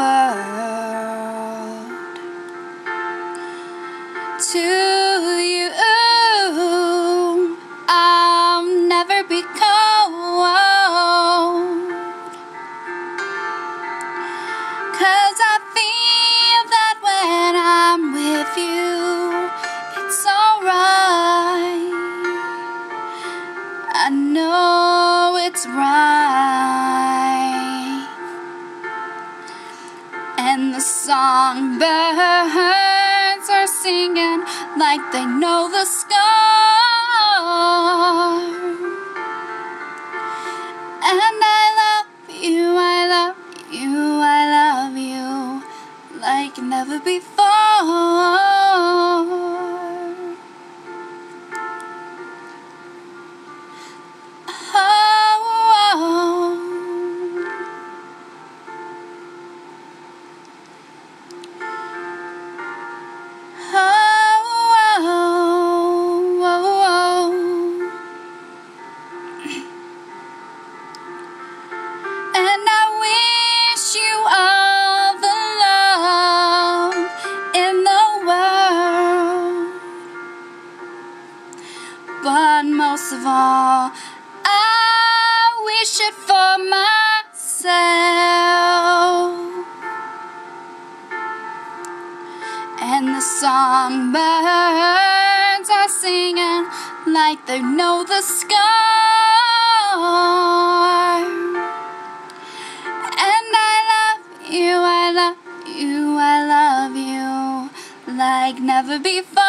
world. To you, I'll never be cold, 'cause I feel that when I'm with you, it's alright. I know it's right. And the songbirds are singing like they know the score. And I love you, I love you, I love you like never before. And I wish you all the love in the world, but most of all, I wish it for myself. And the songbirds are singing like they know the score. And I love you, I love you, I love you like never before.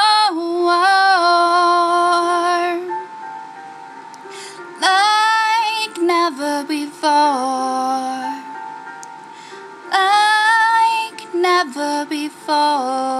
Like never before. Like never before.